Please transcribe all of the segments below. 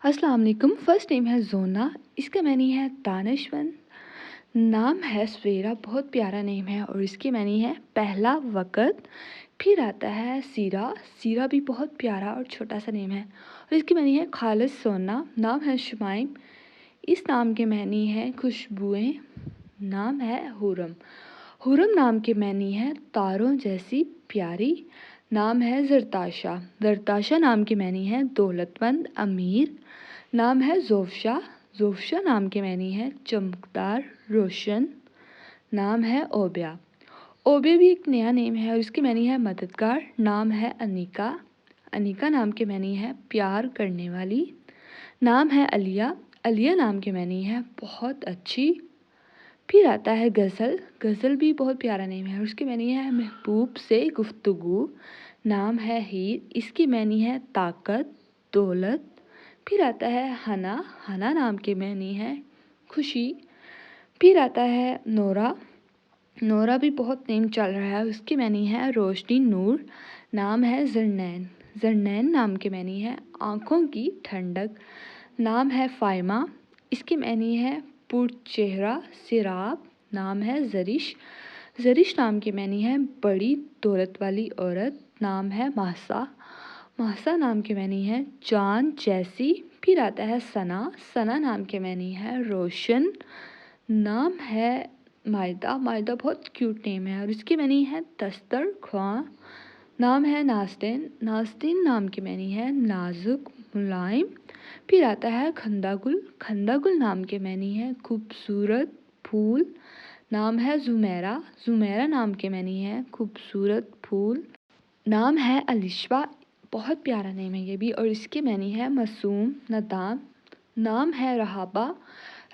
अस्सलाम वालेकुम। First name है ज़ोना, इसका मैनी है दानिशमंद। नाम है सवेरा, बहुत प्यारा नेम है और इसकी मैनी है पहला वक़्त। फिर आता है सीरा, सीरा भी बहुत प्यारा और छोटा सा नेम है और इसकी मैनी है खालिद सोना। नाम है शुमाइम, इस नाम के मैनी है खुशबुएँ। नाम है हुरम, हुरम नाम के मैनी है तारों जैसी प्यारी। नाम है ज़रताशा, ज़रताशा नाम की मैनी है दौलतमंद अमीर। नाम है ज़ोफ़शा, ज़ोफ़शा नाम के मैनी है चमकदार रोशन। नाम है ओबिया, ओबिया भी एक नया नेम है और इसकी मैनी है मददगार। नाम है अनीका, अनीका नाम के मैनी है प्यार करने वाली। नाम है अलिया, अलिया नाम के मैनी है बहुत अच्छी। फिर आता है गज़ल, गज़ल भी बहुत प्यारा नेम है और उसकी मैनी है महबूब से गुफ्तगू। नाम है हीर, इसकी मैनी है ताकत दौलत। फिर आता है हना, हना नाम के मैनी है खुशी। फिर आता है नोरा, नोरा भी बहुत नेम चल रहा है, उसकी मैनी है रोशनी नूर। नाम है ज़रनैन, ज़रनैन नाम के मैनी है आँखों की ठंडक। नाम है फ़ाइमा, इसकी मैनी है पुरचेहरा सिराब। नाम है ज़रिश, ज़रिश नाम की मैनी है बड़ी दौलत वाली औरत। नाम है महसा, महसा नाम के मैनी है चाँद जैसी। फिर आता है सना, सना नाम के मैनी है रोशन। नाम है मायदा, मायदा बहुत क्यूट नेम है और इसकी मैनी है दस्तरख्वां। नाम है नास्तिन, नास्तिन नाम की मैनी है नाजुक मुलायम। फिर आता है खंदागुल, खंदागुल नाम के मैनी है खूबसूरत फूल। नाम है ज़ुमेरा, ज़ुमेरा नाम के मैनी है खूबसूरत फूल। नाम है अलिशबा, बहुत प्यारा नेम है ये भी और इसकी मैनी है मासूम नादान। नाम है रहाबा,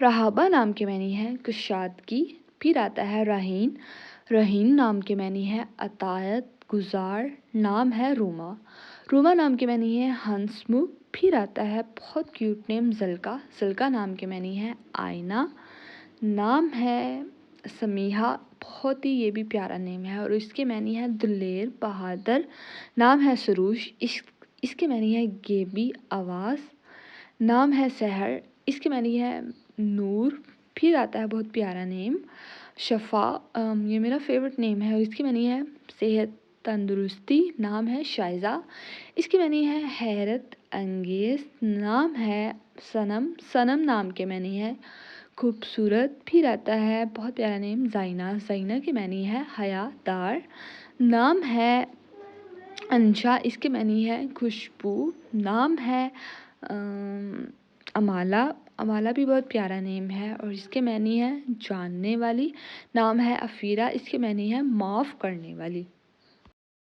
रहाबा नाम के मैनी है कुशादगी। फिर आता है रहीन, रहीन नाम के मैनी है अतायत गुजार। नाम है रूमा, रूमा नाम के मैनी है हंसमुख। फिर आता है बहुत क्यूट नेम ज़लका, ज़लका नाम के मैनी है आईना। नाम है समीहा, बहुत ही ये भी प्यारा नेम है और इसके मैनी है दिलेर बहादुर। नाम है सरूश, इसके मैनी है गेबी आवाज़। नाम है सहर, इसके मैनी है नूर। फिर आता है बहुत प्यारा नेम शफ़ा, ये मेरा फेवरेट नेम है और इसकी मैनी है सेहत तंदुरुस्ती। नाम है शाइज़ा, इसकी मैनी है हैरत अंगेज़। नाम है सनम, सनम नाम के मैनी है खूबसूरत। फिर आता है बहुत प्यारा नेम ज़ाइना, ज़ाइना की मैनी है हयादार। नाम है अंशा, इसके मैनी है खुशबू। नाम है अमाला, अमाला भी बहुत प्यारा नेम है और इसके मैनी है जानने वाली। नाम है अफ़ीरा, इसके मैनी है माफ़ करने वाली।